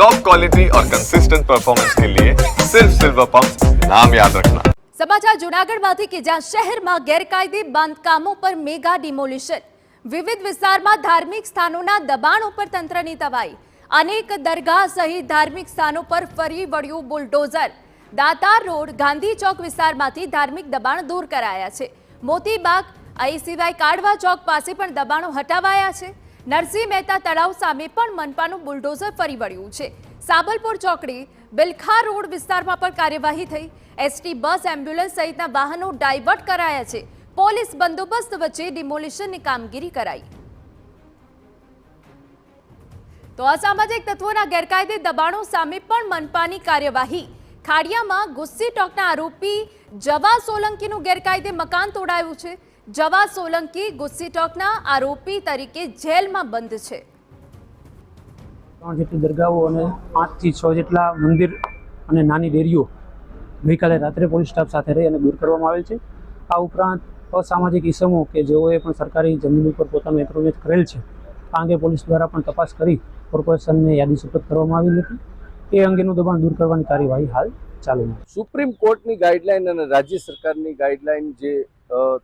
Top quality और consistent performance के लिए सिर्फ सिल्वर पंप नाम याद रखना। સમાચાર જૂનાગઢમાંથી કે જ્યાં શહેરમાં ગેરકાયદે બાંધકામો પર મેગા ડિમોલિશન, વિવિધ વિસ્તારમાં ધાર્મિક સ્થાનોના દબાણ ઉપર તંત્રની તવાઈ, અનેક દરગાહ સહિત ધાર્મિક સ્થાનો પર ફરી વળ્યું બુલડોઝર। દાતાર રોડ ગાંધી ચોક વિસ્તારમાંથી ધાર્મિક દબાણ દૂર કરાયા છે। મોતીબાગ અહીં સિવાય કાડવા ચોક પાસે પણ દબાણો હટાવાયા છે। નરસિંહ મહેતા તળાવ સામે પણ મનપાનું બુલડોઝર ફરી વળ્યું છે। સાબલપુર ચોકડી બિલખા રોડ વિસ્તારમાં પણ કાર્યવાહી થઈ। એસટી બસ એમ્બ્યુલન્સ સહિતના વાહનો ડાયવર્ટ કરાયા છે। પોલીસ બંદોબસ્ત વચ્ચે ડિમોલિશનની કામગીરી કરાઈ। તો અસામાજિક તત્વોના ગેરકાયદે દબાણો સામે પણ મનપાની કાર્યવાહી। ખાડિયામાં ગુસ્સી ટોકના આરોપી જવા સોલંકીનું ગેરકાયદે મકાન તોડાયું છે। જવા સોલંકી ગુસ્સી ટોકના આરોપી તરીકે જેલમાં બંધ છે। 3 જેટલી દરગાહો અને 5 થી 6 જેટલા મંદિર અને નાની ડેરીઓ ગઈકાલે રાત્રે પોલીસ સ્ટાફ સાથે રહી અને દૂર કરવામાં આવેલ છે। આ ઉપરાંત અસામાજિક ઇસમો કે જેઓએ પણ સરકારી જમીન ઉપર પોતાનું એન્ક્રોચમેન્ટ કરેલ છે, આ અંગે પોલીસ દ્વારા પણ તપાસ કરી કોર્પોરેશનને યાદી સુપરત કરવામાં આવી હતી। એ અંગેનું દબાણ દૂર કરવાની કાર્યવાહી હાલ ચાલુમાં છે। સુપ્રીમ કોર્ટની ગાઈડલાઈન અને રાજ્ય સરકારની ગાઈડલાઈન જે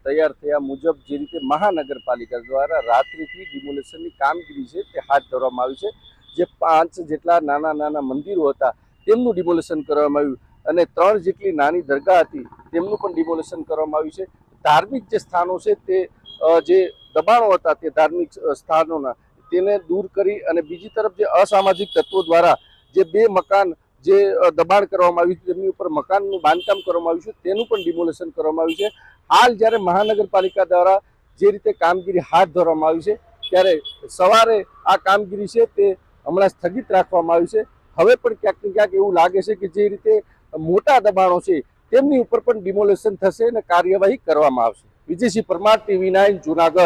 તૈયાર થયા મુજબ જે રીતે મહાનગરપાલિકા દ્વારા રાત્રિથી ડિમોલેશનની કામગીરી છે તે હાથ ધરવામાં આવી છે। જે 5 જેટલા નાના નાના મંદિરો હતા તેમનું ડિમોલેશન કરવામાં આવ્યું અને 3 જેટલી નાની દરગાહ હતી તેમનું પણ ડિમોલેશન કરવામાં આવ્યું છે। ધાર્મિક જે સ્થાનો છે તે જે દબાણો હતા તે ધાર્મિક સ્થાનોના તેને દૂર કરી અને બીજી તરફ જે અસામાજિક તત્વો દ્વારા જે 2 મકાન જે દબાણ કરવામાં આવ્યું છે તેમની ઉપર મકાનનું બાંધકામ કરવામાં આવ્યું છે તેનું પણ ડિમોલેશન કરવામાં આવ્યું છે। હાલ જ્યારે મહાનગરપાલિકા દ્વારા જે રીતે કામગીરી હાથ ધરવામાં આવી છે ત્યારે સવારે આ કામગીરી છે તે હમણાં સ્થગિત રાખવામાં આવી છે। હવે પણ ક્યાંક ને ક્યાંક એવું લાગે છે કે જે રીતે મોટા દબાણો છે તેમની ઉપર પણ ડિમોલેશન થશે અને કાર્યવાહી કરવામાં આવશે। વિજયસિંહ પરમાર, TV9 જૂનાગઢ।